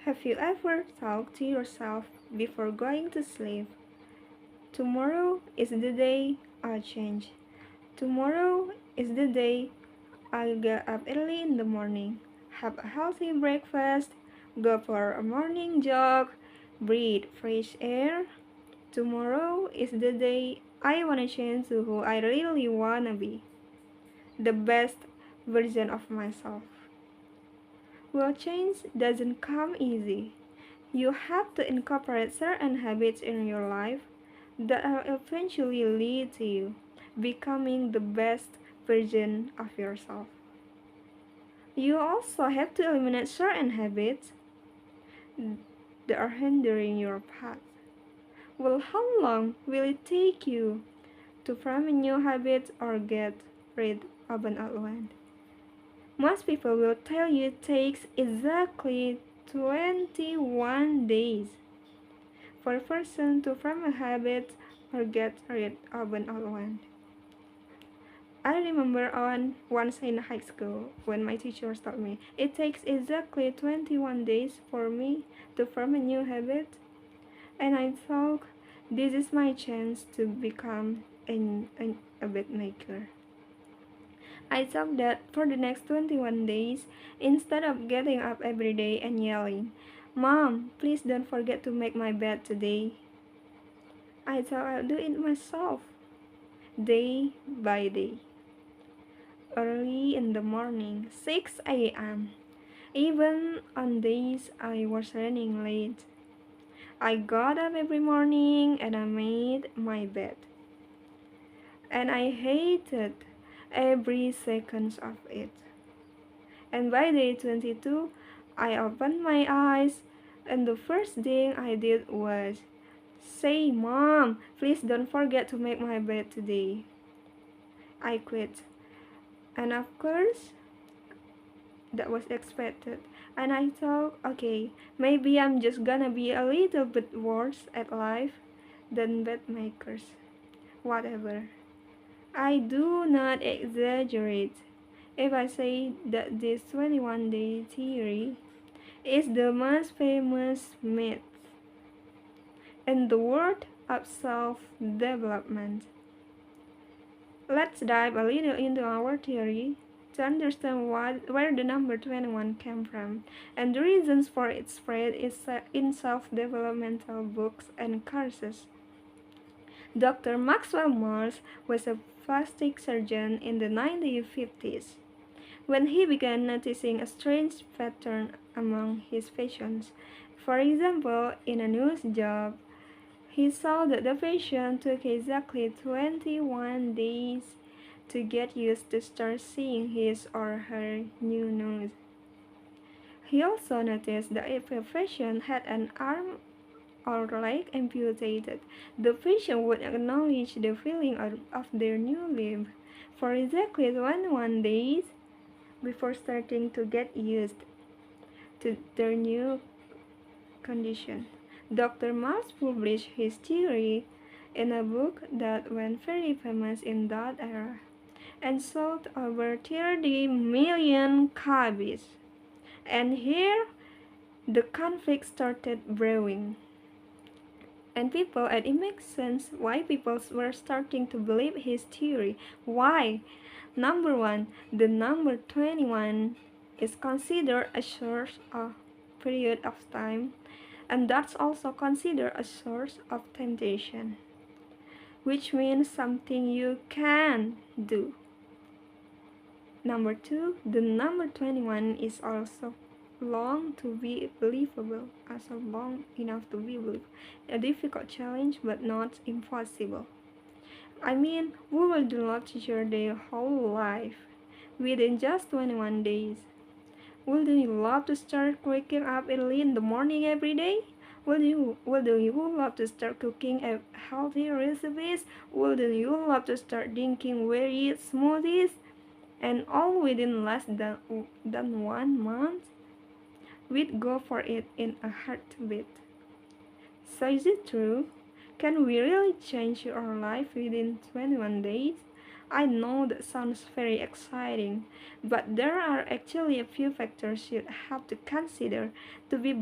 Have you ever talked to yourself before going to sleep? Tomorrow is the day I'll change. Tomorrow is the day I'll get up early in the morning, have a healthy breakfast, go for a morning jog, breathe fresh air. Tomorrow is the day I wanna change to who I really wanna be, the best version of myself. Well, change doesn't come easy. You have to incorporate certain habits in your life that will eventually lead to you becoming the best version of yourself. You also have to eliminate certain habits that are hindering your path. Well, how long will it take you to form a new habit or get rid of an old one? Most people will tell you it takes exactly 21 days for a person to form a habit or get rid of an old one. I remember once in high school when my teachers told me it takes exactly 21 days for me to form a new habit, and I thought this is my chance to become a habit maker. I thought that for the next 21 days, instead of getting up every day and yelling, "Mom, please don't forget to make my bed today," I thought I'll do it myself, day by day. Early in the morning, 6 a.m. Even on days I was running late, I got up every morning and I made my bed. And I hated every second of it. And by day 22, I opened my eyes, and the first thing I did was say, "Mom, please don't forget to make my bed today." I quit. And of course, that was expected. And I thought, okay, maybe I'm just gonna be a little bit worse at life than bed makers. Whatever. I do not exaggerate if I say that this 21-day theory is the most famous myth in the world of self-development. Let's dive a little into our theory to understand where the number 21 came from and the reasons for its spread in self-developmental books and courses. Dr. Maxwell Morse was a plastic surgeon in the 1950s when he began noticing a strange pattern among his patients. For example, in a nose job, he saw that the patient took exactly 21 days to get used to start seeing his or her new nose. He also noticed that if a patient had an arm or leg amputated, the patient would acknowledge the feeling of their new limb for exactly 21 days before starting to get used to their new condition. Dr. Mars published his theory in a book that went very famous in that era and sold over 30 million copies. And here, the conflict started brewing. And it makes sense why people were starting to believe his theory. Why? Number one, the number 21 is considered a source of period of time, and that's also considered a source of temptation, which means something you can do. Number two, the number 21 is also long to be believable, also long enough to be believable. A difficult challenge, but not impossible. I mean, who will do love teacher their whole life within just 21 days? Would you love to start waking up early in the morning every day? Would you love to start cooking a healthy recipes? Would you love to start drinking very smoothies? And all within less than 1 month? We'd go for it in a heartbeat. So is it true? Can we really change our life within 21 days? I know that sounds very exciting, but there are actually a few factors you have to consider to be